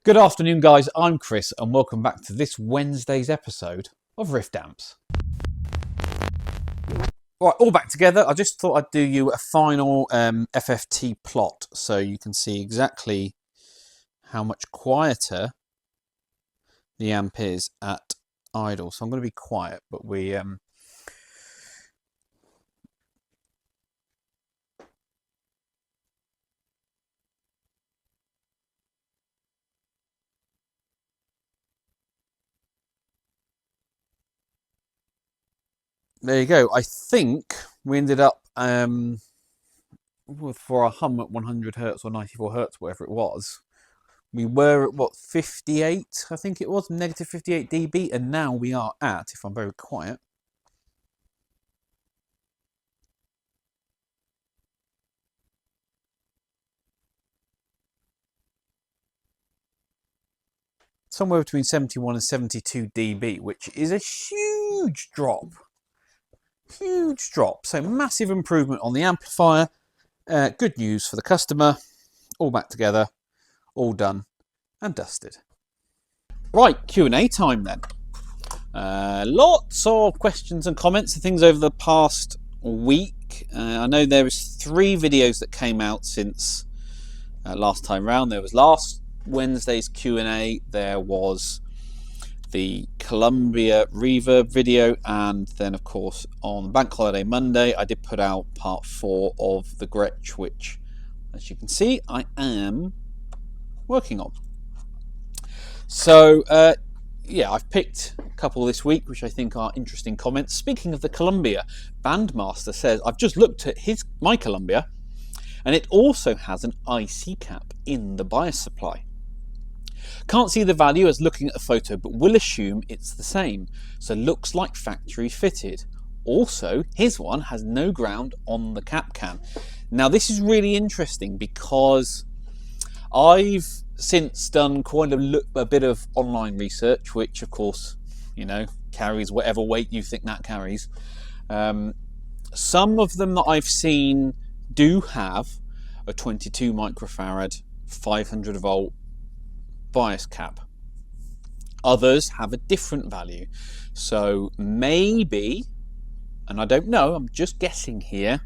Good afternoon, guys. I'm Chris, and welcome back to this Wednesday's episode of Rift Amps. Right, all back together. I just thought I'd do you a final FFT plot so you can see exactly how much quieter the amp is at idle. So I'm going to be quiet, but there you go. I think we ended up for a hum at 100 hertz or 94 hertz, whatever it was. We were at what, 58? I think it was negative 58 dB, and now we are at, if I'm very quiet, somewhere between 71 and 72 dB, which is a huge drop. Huge drop. So massive improvement on the amplifier. Good news for the customer. All back together, all done and dusted. Right, Q&A time then. Lots of questions and comments and things over the past week. I know there was 3 videos that came out since last time round. There was last Wednesday's Q&A, there was the Columbia reverb video, and then of course on Bank Holiday Monday I did put out part 4 of the Gretsch, which as you can see I am working on. So yeah, I've picked a couple this week which I think are interesting comments. Speaking of the Columbia, Bandmaster says, I've just looked at my Columbia and it also has an IC cap in the bias supply. Can't see the value as looking at the photo, but will assume it's the same. So looks like factory fitted. Also, his one has no ground on the cap can. Now this is really interesting because I've since done quite a bit of online research, which of course, you know, carries whatever weight you think that carries. Some of them that I've seen do have a 22 microfarad 500 volt bias cap. Others have a different value. So maybe, and I don't know, I'm just guessing here,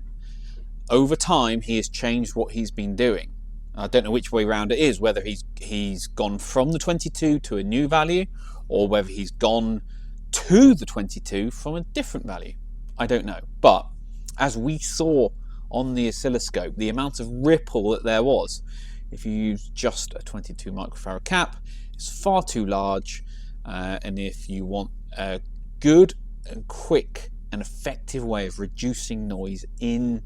over time he has changed what he's been doing. I don't know which way round it is, whether he's gone from the 22 to a new value or whether he's gone to the 22 from a different value. I don't know. But as we saw on the oscilloscope, the amount of ripple that there was, if you use just a 22 microfarad cap, it's far too large, and if you want a good and quick and effective way of reducing noise in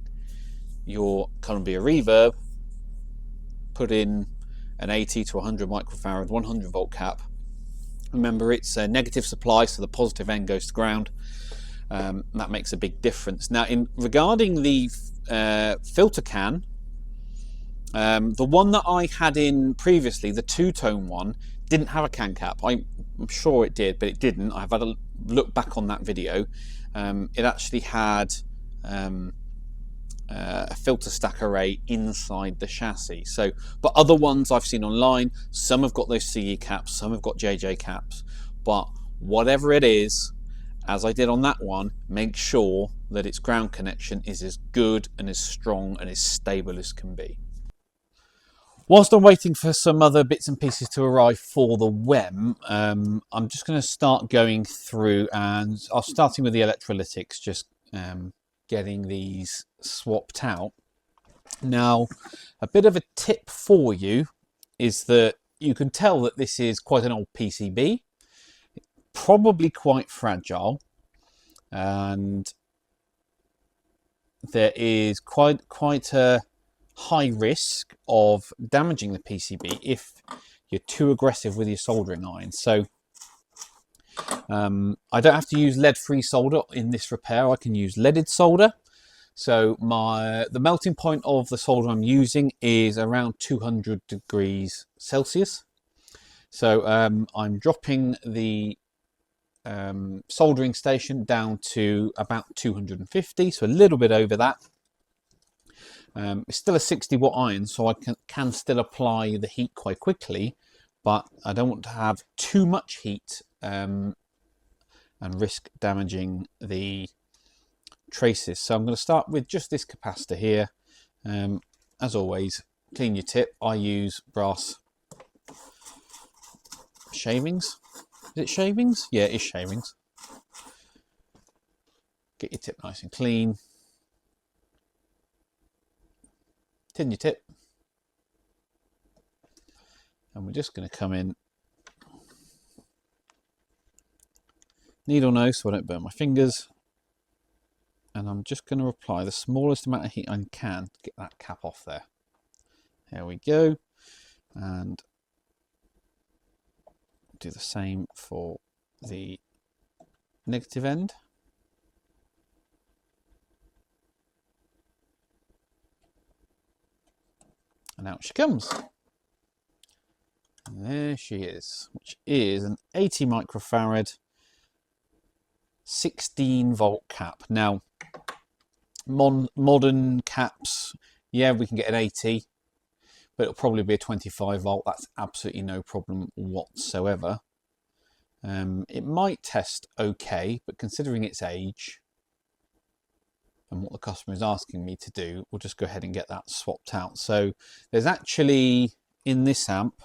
your Columbia reverb, put in an 80 to 100 microfarad 100 volt cap. Remember, it's a negative supply, so the positive end goes to ground. That makes a big difference. Now, regarding the filter can, the one that I had in previously, the 2-tone one, didn't have a can cap. I'm sure it did, but it didn't. I've had a look back on that video. It actually had a filter stack array inside the chassis. So, but other ones I've seen online, some have got those CE caps, some have got JJ caps. But whatever it is, as I did on that one, make sure that its ground connection is as good and as strong and as stable as can be. Whilst I'm waiting for some other bits and pieces to arrive for the WEM, I'm just going to start going through, and I'm starting with the electrolytics, just getting these swapped out. Now, a bit of a tip for you is that you can tell that this is quite an old PCB, probably quite fragile, and there is quite a high risk of damaging the PCB if you're too aggressive with your soldering iron. So I don't have to use lead-free solder in this repair. I can use leaded solder. So the melting point of the solder I'm using is around 200 degrees Celsius. So I'm dropping the soldering station down to about 250, so a little bit over that. It's still a 60 watt iron, so I can still apply the heat quite quickly, but I don't want to have too much heat and risk damaging the traces. So I'm going to start with just this capacitor here. As always, clean your tip. I use brass shavings. Is it shavings? Yeah, it is shavings. Get your tip nice and clean. Tin your tip. And we're just going to come in needle nose so I don't burn my fingers. And I'm just going to apply the smallest amount of heat I can to get that cap off there. There we go. And do the same for the negative end. And out she comes. And there she is, which is an 80 microfarad 16 volt cap. Now, modern caps, yeah, we can get an 80, but it'll probably be a 25 volt. That's absolutely no problem whatsoever. It might test okay, but considering its age and what the customer is asking me to do, we'll just go ahead and get that swapped out. So there's actually, in this amp,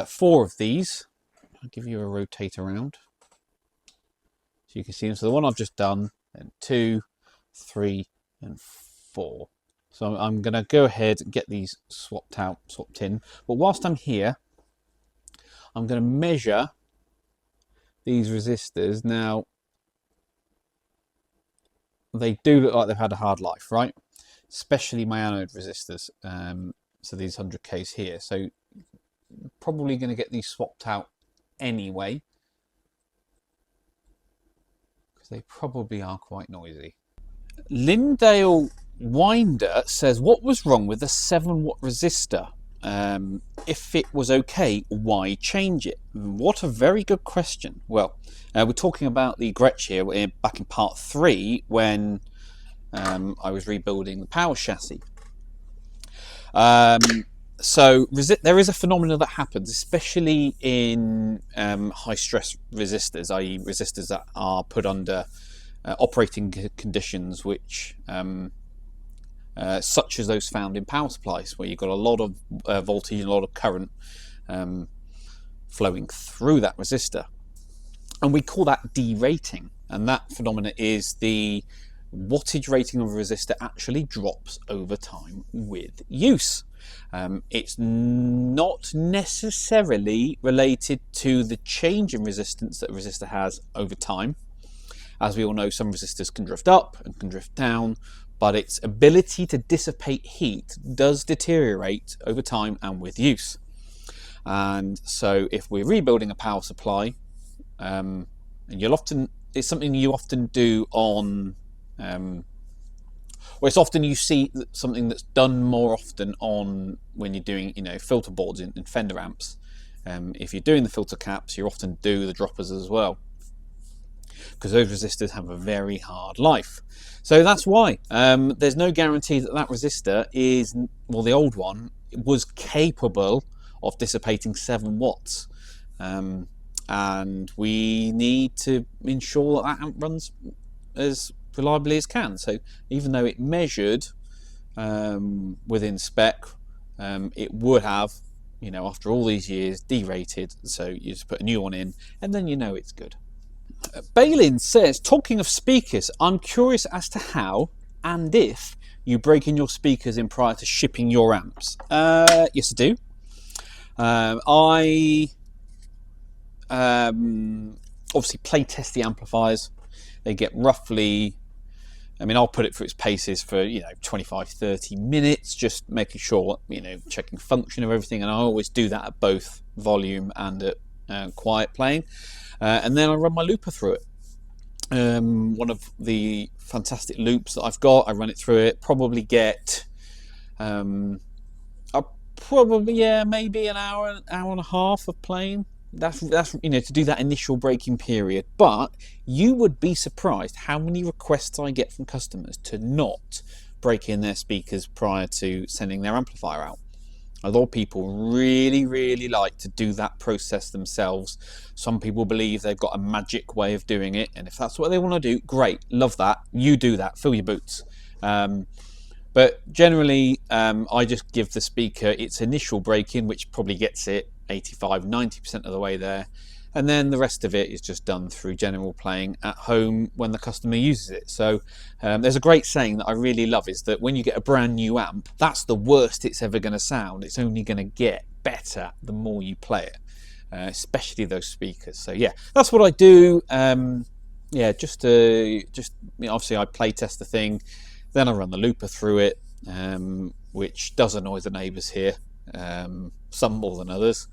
4 of these. I'll give you a rotate around so you can see them. So the one I've just done, and 2, 3, and 4. So I'm going to go ahead and get these swapped in. But whilst I'm here, I'm going to measure these resistors. Now, they do look like they've had a hard life, right? Especially my anode resistors. So these 100Ks here. So probably going to get these swapped out anyway, because they probably are quite noisy. Lindale Winder says, what was wrong with the 7-watt resistor? If it was okay, why change it? What a very good question. Well, we're talking about the Gretsch here back in part 3 when I was rebuilding the power chassis. So there is a phenomenon that happens, especially in high stress resistors, i.e. resistors that are put under operating conditions which such as those found in power supplies, where you've got a lot of voltage and a lot of current flowing through that resistor. And we call that derating. And that phenomena is the wattage rating of a resistor actually drops over time with use. It's not necessarily related to the change in resistance that a resistor has over time. As we all know, some resistors can drift up and can drift down, but its ability to dissipate heat does deteriorate over time and with use. And so if we're rebuilding a power supply, and it's something you often do on, it's often you see something that's done more often on when you're doing, filter boards in Fender amps. If you're doing the filter caps, you often do the droppers as well, because those resistors have a very hard life. So that's why there's no guarantee that that resistor is, well, the old one was capable of dissipating 7 watts. And we need to ensure that amp runs as reliably as can. So even though it measured within spec, it would have, after all these years, derated. So you just put a new one in and then it's good. Balin says, talking of speakers, I'm curious as to how and if you break in your speakers in prior to shipping your amps. Yes, I do. I obviously play test the amplifiers. They get roughly, I'll put it through its paces for 25-30 minutes, just making sure, checking function of everything, and I always do that at both volume and at quiet playing. And then I run my looper through it. One of the fantastic loops that I've got, I run it through it, probably get maybe an hour and a half of playing. That's to do that initial breaking period. But you would be surprised how many requests I get from customers to not break in their speakers prior to sending their amplifier out. A lot of people really like to do that process themselves. Some people believe they've got a magic way of doing it, and if that's what they want to do, great, love that. You do that, fill your boots. But generally, I just give the speaker its initial break-in, which probably gets it 85–90% of the way there. And then the rest of it is just done through general playing at home when the customer uses it. So there's a great saying that I really love, is that when you get a brand new amp, that's the worst it's ever going to sound. It's only going to get better the more you play it, especially those speakers. So yeah, that's what I do. Yeah, obviously I play test the thing, then I run the looper through it, which does annoy the neighbours here, some more than others.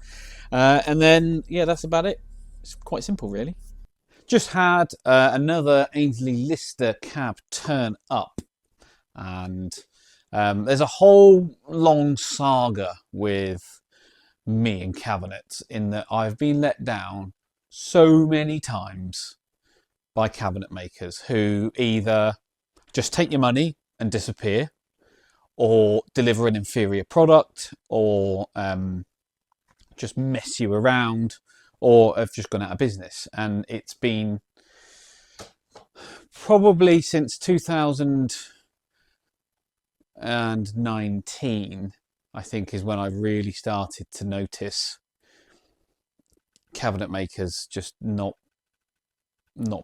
And then, yeah, that's about it. It's quite simple, really. Just had another Ainsley Lister cab turn up, and there's a whole long saga with me and cabinets, in that I've been let down so many times by cabinet makers who either just take your money and disappear, or deliver an inferior product, or just mess you around, or have just gone out of business. And it's been probably since 2019, I think, is when I really started to notice cabinet makers just not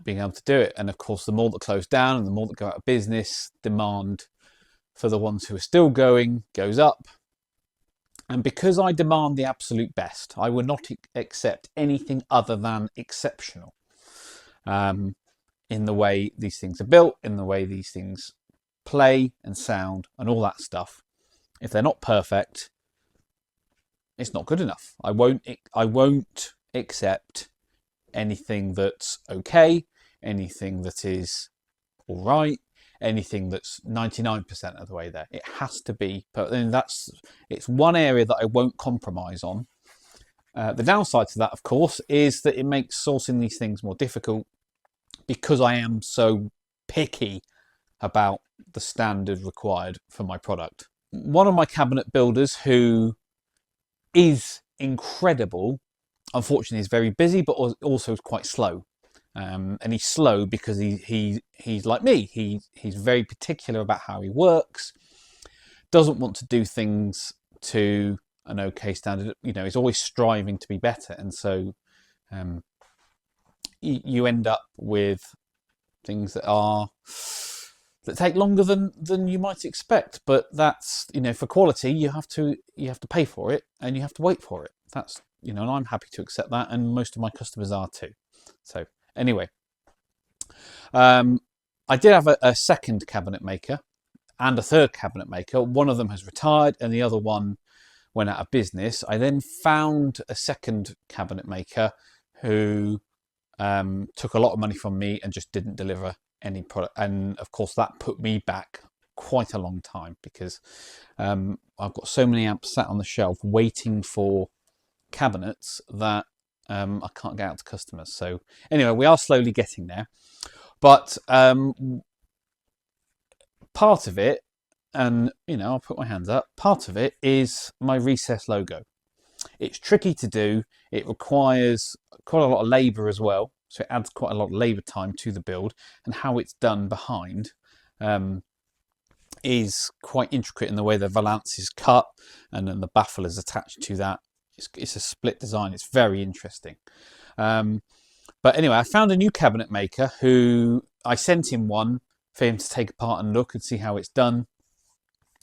being able to do it. And of course, the more that close down and the more that go out of business, demand for the ones who are still going goes up. And because I demand the absolute best, I will not accept anything other than exceptional, in the way these things are built, in the way these things play and sound and all that stuff. If they're not perfect, it's not good enough. I won't accept anything that's okay, anything that is all right, anything that's 99% of the way there. It has to be, and it's one area that I won't compromise on. The downside to that, of course, is that it makes sourcing these things more difficult, because I am so picky about the standard required for my product. One of my cabinet builders, who is incredible, unfortunately is very busy, but also is quite slow. And he's slow because he's like me. He's very particular about how he works, doesn't want to do things to an okay standard. You know, he's always striving to be better, and so you end up with things that take longer than you might expect. But that's, you know, for quality, you have to pay for it, and you have to wait for it. That's, you know, and I'm happy to accept that, and most of my customers are too. So anyway, I did have a second cabinet maker and a third cabinet maker. One of them has retired and the other one went out of business. I then found a second cabinet maker who took a lot of money from me and just didn't deliver any product. And of course, that put me back quite a long time, because I've got so many amps sat on the shelf waiting for cabinets that I can't get out to customers. So anyway, we are slowly getting there. But part of it, and you know, I'll put my hands up, part of it is my recess logo. It's tricky to do. It requires quite a lot of labour as well. So it adds quite a lot of labour time to the build, and how it's done behind is quite intricate in the way the valance is cut, and then the baffle is attached to that. It's a split design. It's very interesting. But anyway, I found a new cabinet maker who I sent him one for him to take apart and look and see how it's done.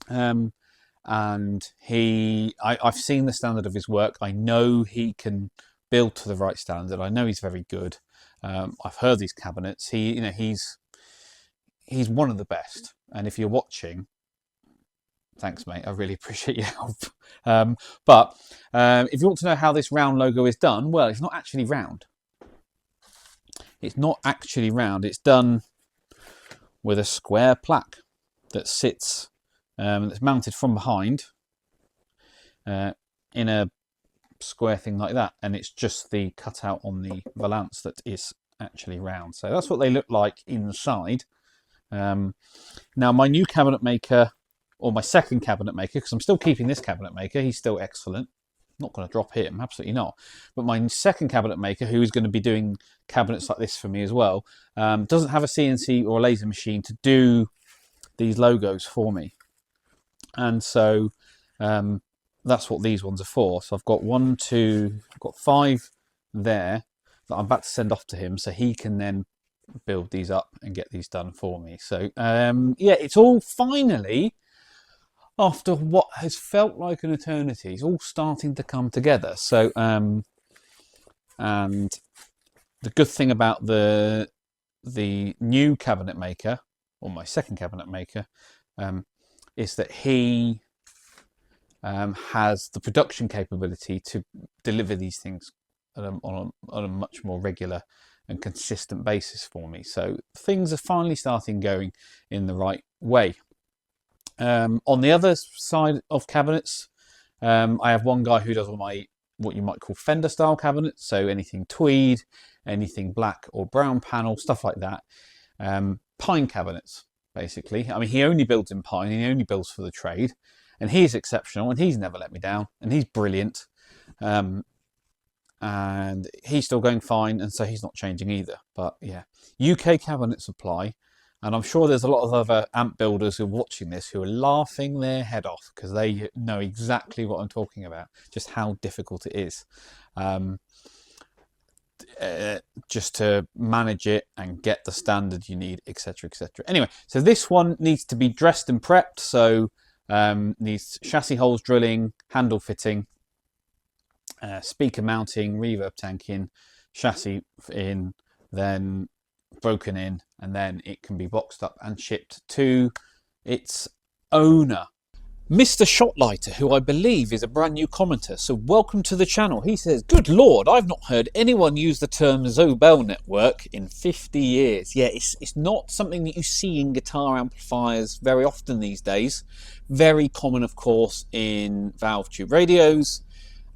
And I've seen the standard of his work. I know he can build to the right standard. I know he's very good. I've heard these cabinets. He's one of the best. And if you're watching, thanks, mate. I really appreciate your help. But if you want to know how this round logo is done, well, it's not actually round. It's not actually round. It's done with a square plaque that sits, that's mounted from behind in a square thing like that. And it's just the cutout on the valance that is actually round. So that's what they look like inside. Now, my new cabinet maker or my second cabinet maker, because I'm still keeping this cabinet maker, he's still excellent. Not going to drop him, absolutely not. But my second cabinet maker, who is going to be doing cabinets like this for me as well, doesn't have a CNC or a laser machine to do these logos for me. And so that's what these ones are for. So I've got I've got 5 there that I'm about to send off to him, so he can then build these up and get these done for me. So yeah, it's all finally, after what has felt like an eternity, it's all starting to come together. So and the good thing about the new cabinet maker, or my second cabinet maker, is that he has the production capability to deliver these things on a much more regular and consistent basis for me. So things are finally starting going in the right way. On the other side of cabinets, I have one guy who does all my, what you might call Fender style cabinets. So anything tweed, anything black or brown panel, stuff like that. Pine cabinets, basically. I mean, he only builds in pine, and he only builds for the trade. And he's exceptional, and he's never let me down, and he's brilliant. And he's still going fine, and so he's not changing either. But yeah, UK cabinet supply. And I'm sure there's a lot of other amp builders who are watching this who are laughing their head off, because they know exactly what I'm talking about, just how difficult it is just to manage it and get the standard you need, etc, etc. Anyway, so this one needs to be dressed and prepped, so needs chassis holes drilling, handle fitting, speaker mounting, reverb tanking, chassis in, then broken in, and then it can be boxed up and shipped to its owner. Mr. Shotlighter, who I believe is a brand new commenter, so welcome to the channel. He says, good lord, I've not heard anyone use the term Zobel network in 50 years. Yeah, it's not something that you see in guitar amplifiers very often these days. Very common, of course, in valve tube radios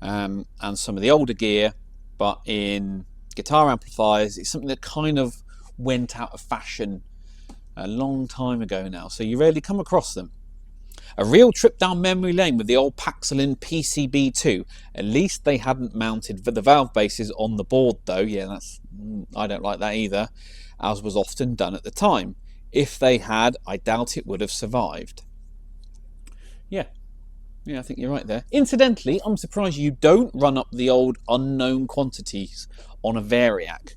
and some of the older gear, but in guitar amplifiers, it's something that kind of went out of fashion a long time ago now, so you rarely come across them. A real trip down memory lane with the old Paxilin PCB2. At least they hadn't mounted the valve bases on the board though. Yeah, I don't like that either, as was often done at the time. If they had, I doubt it would have survived. Yeah, I think you're right there. Incidentally, I'm surprised you don't run up the old unknown quantities on a Variac.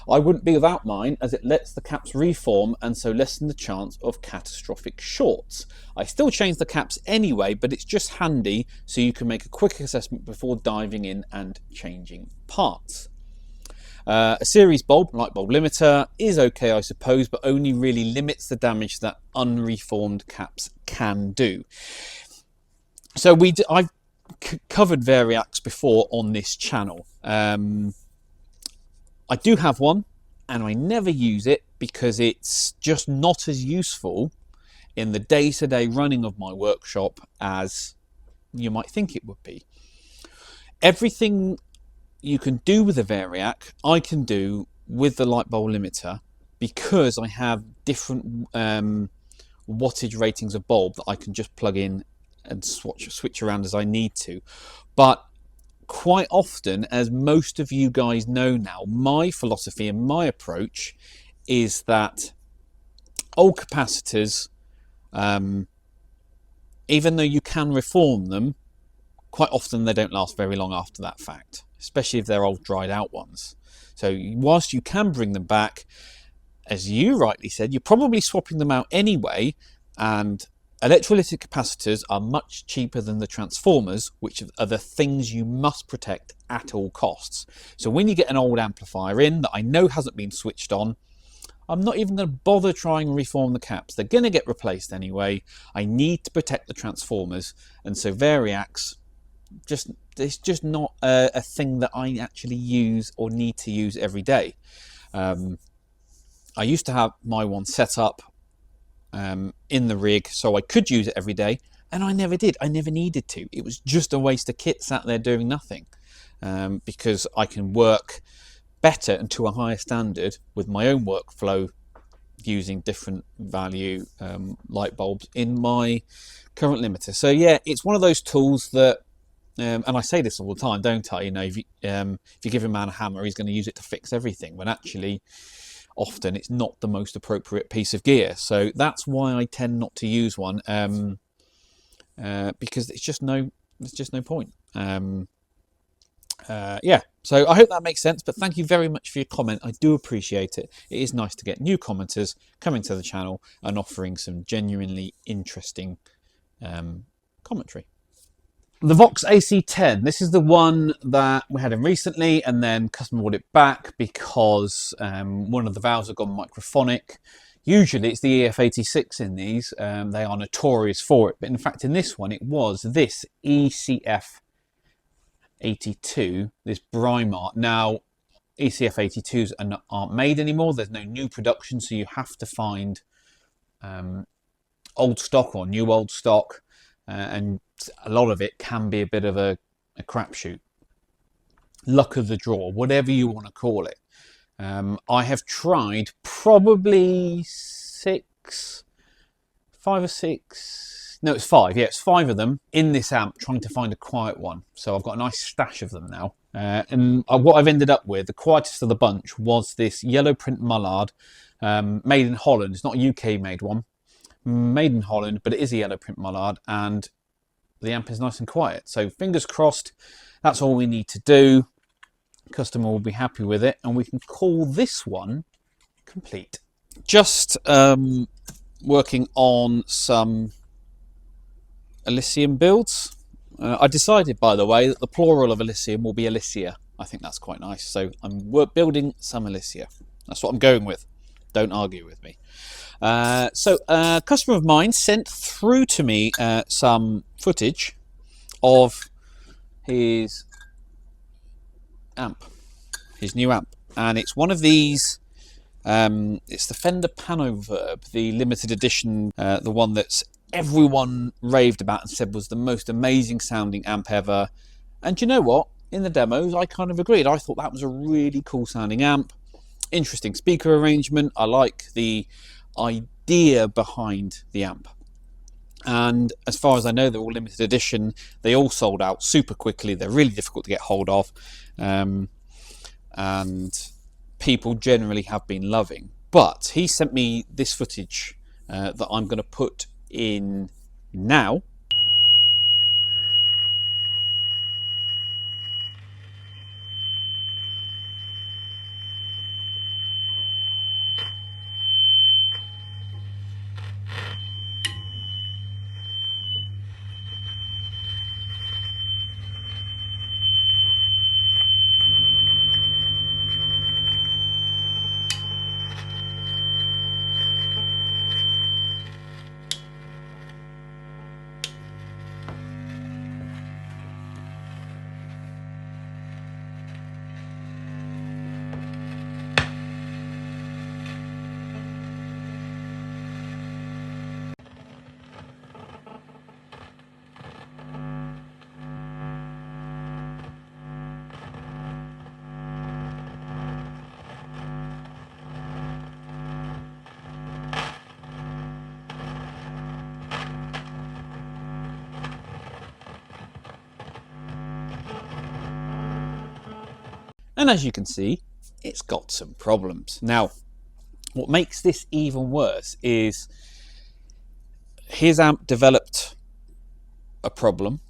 I wouldn't be without mine, as it lets the caps reform and so lessen the chance of catastrophic shorts. I still change the caps anyway, but it's just handy so you can make a quick assessment before diving in and changing parts. A series bulb, light bulb limiter, is okay I suppose, but only really limits the damage that unreformed caps can do. So I've covered Variacs before on this channel. I do have one, and I never use it because it's just not as useful in the day-to-day running of my workshop as you might think it would be. Everything you can do with a Variac, I can do with the light bulb limiter, because I have different wattage ratings of bulb that I can just plug in and switch around as I need to. But quite often, as most of you guys know now, my philosophy and my approach is that old capacitors, even though you can reform them, quite often they don't last very long after that fact, especially if they're old dried out ones. So whilst you can bring them back, as you rightly said, you're probably swapping them out anyway, and electrolytic capacitors are much cheaper than the transformers, which are the things you must protect at all costs. So when you get an old amplifier in that I know hasn't been switched on, I'm not even going to bother trying to reform the caps. They're going to get replaced anyway. I need to protect the transformers, and so Variacs, it's just not a thing that I actually use or need to use every day. I used to have my one set up in the rig so I could use it every day, and I never did. I never needed to. It was just a waste of kit sat there doing nothing, because I can work better and to a higher standard with my own workflow using different value light bulbs in my current limiter. So yeah, it's one of those tools that, and I say this all the time, don't I? You know, if you give a man a hammer, he's going to use it to fix everything, when actually often it's not the most appropriate piece of gear. So that's why I tend not to use one, because there's just no point. Yeah, so I hope that makes sense, but thank you very much for your comment. I do appreciate it. It is nice to get new commenters coming to the channel and offering some genuinely interesting commentary. The Vox AC10, this is the one that we had in recently, and then customer brought it back because one of the valves have gone microphonic. Usually it's the EF86 in these, they are notorious for it, but in fact in this one it was this ECF82, this Brimart. Now ECF82s aren't made anymore, there's no new production, so you have to find old stock or new old stock, and a lot of it can be a bit of a crapshoot. Luck of the draw, whatever you want to call it. I have tried probably 5 or 6, no, it's 5, yeah, it's 5 of them in this amp, trying to find a quiet one. So I've got a nice stash of them now. And what I've ended up with, the quietest of the bunch, was this yellow print Mullard, made in Holland. It's not a UK made one, made in Holland, but it is a yellow print Mullard, and the amp is nice and quiet. So fingers crossed, that's all we need to do. Customer will be happy with it, and we can call this one complete. Just working on some Elysium builds. I decided, by the way, that the plural of Elysium will be Elysia. I think that's quite nice. So I'm building some Elysia. That's what I'm going with. Don't argue with me. So a customer of mine sent through to me some footage of his amp, his new amp, and it's one of these. It's the Fender Pano Verb, the limited edition, the one that's everyone raved about and said was the most amazing sounding amp ever. And you know what? In the demos, I kind of agreed. I thought that was a really cool sounding amp. Interesting speaker arrangement. I like the idea behind the amp. And as far as I know, they're all limited edition. They all sold out super quickly. They're really difficult to get hold of. And people generally have been loving. But he sent me this footage that I'm going to put in now. And as you can see, it's got some problems. Now, what makes this even worse is his amp developed a problem,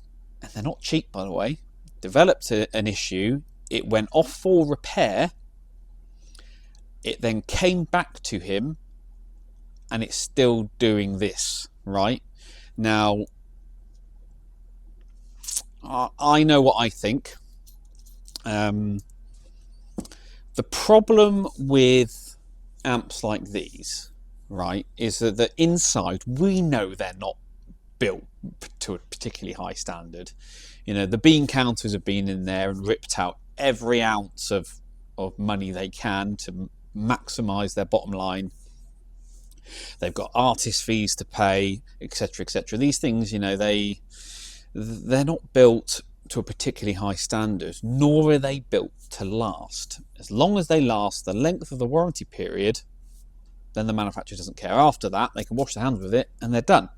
and they're not cheap, by the way. Developed an issue, it went off for repair, it then came back to him, and it's still doing this, right? Now, I know what I think. The problem with amps like these, right, is that the inside, we know they're not built to a particularly high standard. You know, the bean counters have been in there and ripped out every ounce of money they can to maximize their bottom line. They've got artist fees to pay, etc., etc. These things, you know, they're not built to a particularly high standard, nor are they built to last. As long as they last the length of the warranty period, then the manufacturer doesn't care. After that, they can wash their hands with it and they're done.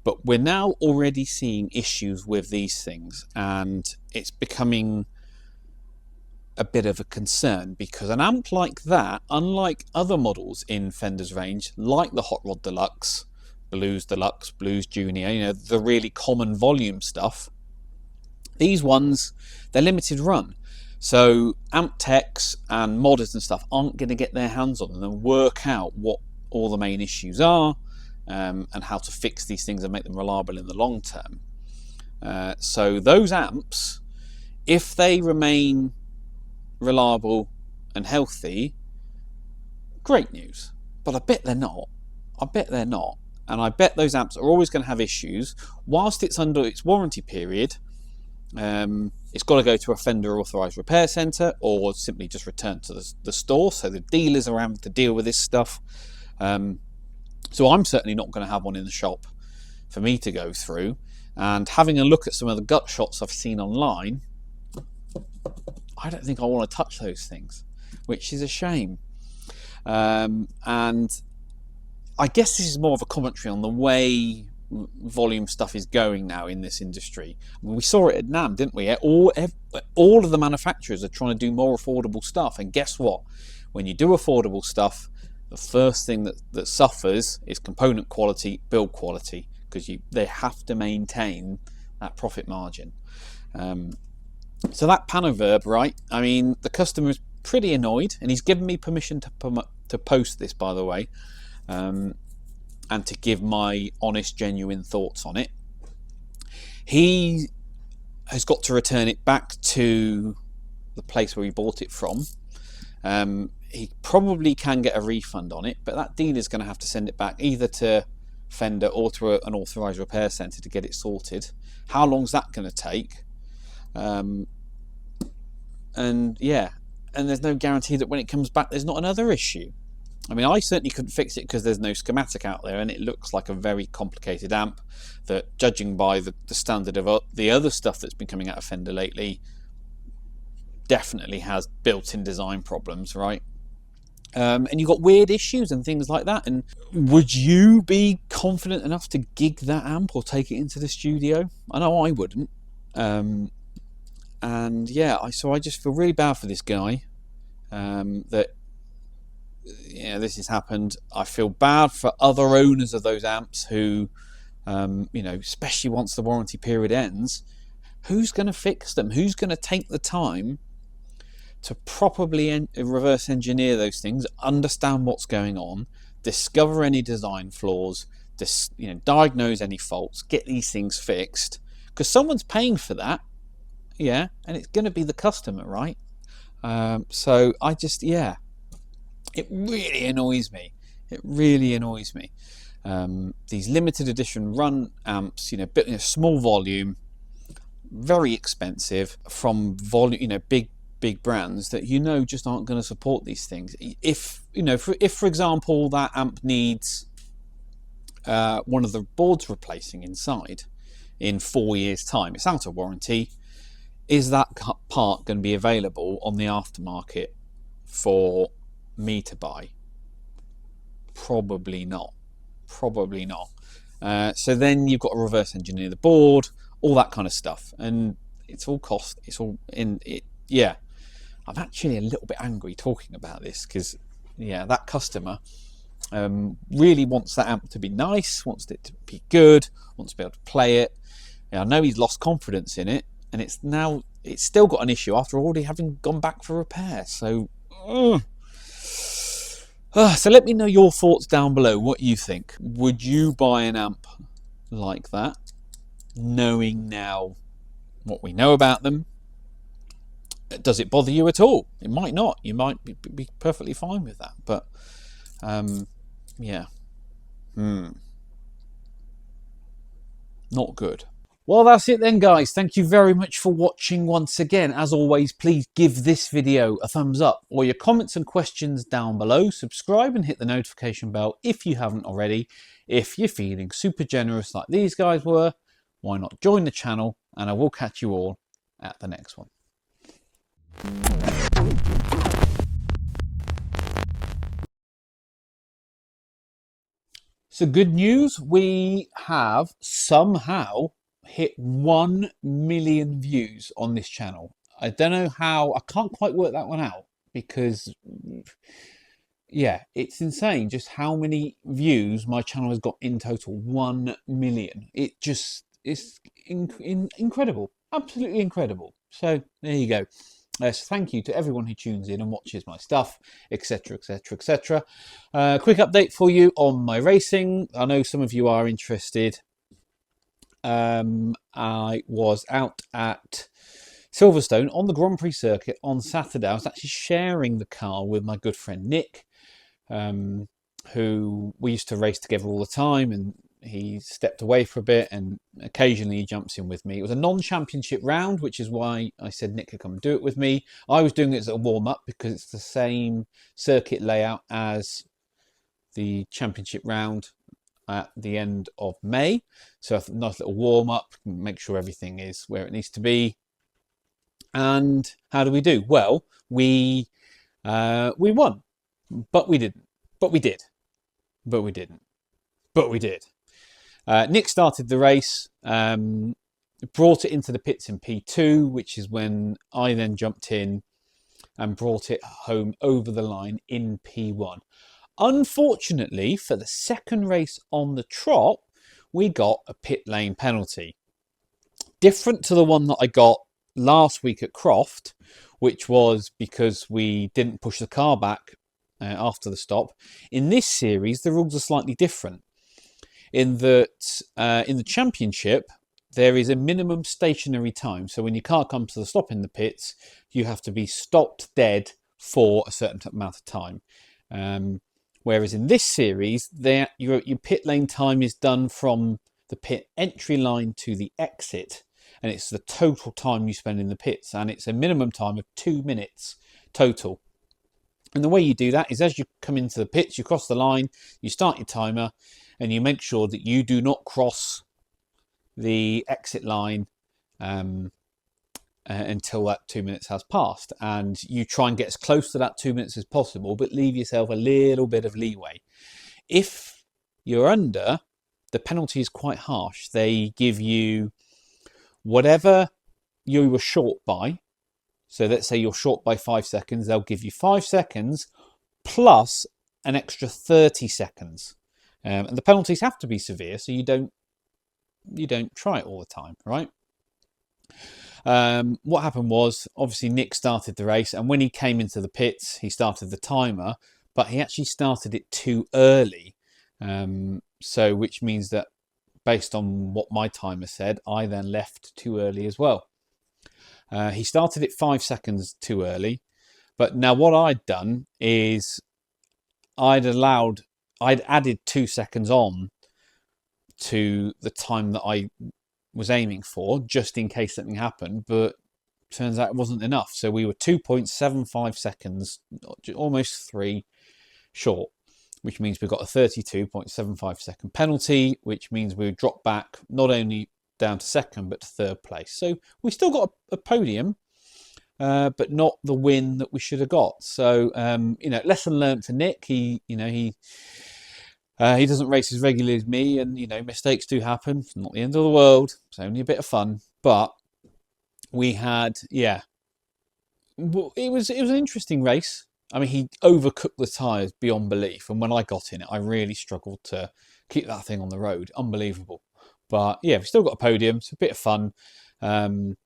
But we're now already seeing issues with these things, and it's becoming a bit of a concern, because an amp like that, unlike other models in Fender's range, like the Hot Rod Deluxe, Blues Deluxe, Blues Junior, you know, the really common volume stuff, these ones, they're limited run. So amp techs and modders and stuff aren't going to get their hands on them and work out what all the main issues are, and how to fix these things and make them reliable in the long term. So those amps, if they remain reliable and healthy, great news. But I bet they're not. I bet they're not. And I bet those amps are always going to have issues. Whilst it's under its warranty period, it's got to go to a Fender authorised repair centre, or simply just return to the store. So the dealers are having to deal with this stuff. So I'm certainly not going to have one in the shop for me to go through. And having a look at some of the gut shots I've seen online, I don't think I want to touch those things, which is a shame. And I guess this is more of a commentary on the way volume stuff is going now in this industry. I mean, we saw it at NAMM, didn't we? All of the manufacturers are trying to do more affordable stuff, and guess what? When you do affordable stuff, the first thing that suffers is component quality, build quality, because they have to maintain that profit margin. So that Pano Verb, right? I mean, the customer is pretty annoyed, and he's given me permission to post this, by the way, and to give my honest, genuine thoughts on it. He has got to return it back to the place where he bought it from. He probably can get a refund on it, but that dealer's going to have to send it back either to Fender or to an authorised repair centre to get it sorted. How long's that going to take? And yeah, and there's no guarantee that when it comes back there's not another issue. I mean, I certainly couldn't fix it because there's no schematic out there, and it looks like a very complicated amp that, judging by the standard of the other stuff that's been coming out of Fender lately, definitely has built-in design problems, right? And you've got weird issues and things like that. And would you be confident enough to gig that amp or take it into the studio? I know I wouldn't. And yeah, so I just feel really bad for this guy, that this has happened. I feel bad for other owners of those amps who, especially once the warranty period ends, who's going to fix them? Who's going to take the time to properly reverse engineer those things, understand what's going on, discover any design flaws, diagnose any faults, get these things fixed? Because someone's paying for that. Yeah, and it's going to be the customer, right? So I just, it really annoys me. It really annoys me. These limited edition run amps, small volume, very expensive, from volume, big brands that just aren't going to support these things. If for example that amp needs one of the boards replacing inside in 4 years' time, it's out of warranty. Is that part going to be available on the aftermarket for me to buy? Probably not. Probably not. So then you've got to reverse engineer the board, all that kind of stuff, and it's all cost. It's all in it. Yeah, I'm actually a little bit angry talking about this because that customer really wants that amp to be nice, wants it to be good, wants to be able to play it. I know he's lost confidence in it, and it's still got an issue after already having gone back for repair. So so let me know your thoughts down below. What you think? Would you buy an amp like that, knowing now what we know about them? Does it bother you at all? It might not. You might be perfectly fine with that. But not good. Well, that's it then, guys. Thank you very much for watching once again. As always, please give this video a thumbs up, or your comments and questions down below. Subscribe and hit the notification bell if you haven't already. If you're feeling super generous like these guys were, why not join the channel? And I will catch you all at the next one. So good news, we have somehow hit 1 million views on this channel. I don't know how, I can't quite work that one out because, yeah, it's insane just how many views my channel has got in total. 1 million. It just is incredible, absolutely incredible. So there you go. So thank you to everyone who tunes in and watches my stuff, etc, etc, etc. Quick update for you on my racing. I know some of you are interested. I was out at Silverstone on the Grand Prix circuit on Saturday. I was actually sharing the car with my good friend Nick, who we used to race together all the time, and he stepped away for a bit and occasionally he jumps in with me. It was a non-championship round, which is why I said Nick could come and do it with me. I was doing it as a warm-up because it's the same circuit layout as the championship round at the end of May. So a nice little warm-up, make sure everything is where it needs to be. And how do we do? Well, we won, but we didn't. But we did. But we didn't. But we did. Nick started the race, brought it into the pits in P2, which is when I then jumped in and brought it home over the line in P1. Unfortunately, for the second race on the trot, we got a pit lane penalty. Different to the one that I got last week at Croft, which was because we didn't push the car back after the stop. In this series, the rules are slightly different. In that, in the championship, there is a minimum stationary time. So when your car comes to the stop in the pits, you have to be stopped dead for a certain amount of time. Whereas in this series, your pit lane time is done from the pit entry line to the exit. And it's the total time you spend in the pits. And it's a minimum time of 2 minutes total. And the way you do that is as you come into the pits, you cross the line, you start your timer, and you make sure that you do not cross the exit line until that 2 minutes has passed. And you try and get as close to that 2 minutes as possible, but leave yourself a little bit of leeway. If you're under, the penalty is quite harsh. They give you whatever you were short by. So let's say you're short by 5 seconds, they'll give you 5 seconds plus an extra 30 seconds. And the penalties have to be severe, so you don't try it all the time, right? What happened was, obviously Nick started the race, and when he came into the pits, he started the timer, but he actually started it too early. So which means that based on what my timer said, I then left too early as well. He started it 5 seconds too early, but now what I'd done is I'd added 2 seconds on to the time that I was aiming for, just in case something happened, but turns out it wasn't enough. So we were 2.75 seconds, almost 3 short, which means we got a 32.75 second penalty, which means we would drop back not only down to second but to third place. So we still got a podium, but not the win that we should have got. So lesson learned for Nick. He doesn't race as regularly as me, and mistakes do happen. It's not the end of the world. It's only a bit of fun. But we had, it was an interesting race. I mean, he overcooked the tyres beyond belief, and when I got in it, I really struggled to keep that thing on the road. Unbelievable. But yeah, we've still got a podium. It's a bit of fun. The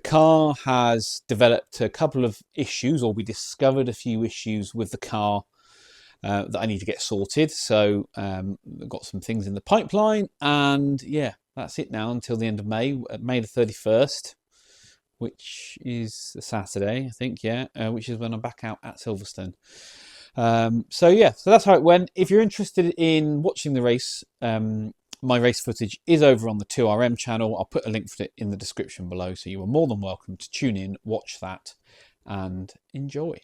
car has developed a couple of issues, or we discovered a few issues with the car that I need to get sorted. So I've got some things in the pipeline, and yeah, that's it now until the end of May, May the 31st, which is a Saturday, I think, which is when I'm back out at Silverstone. So that's how it went. If you're interested in watching the race, my race footage is over on the 2RM channel. I'll put a link for it in the description below, so you are more than welcome to tune in, watch that, and enjoy.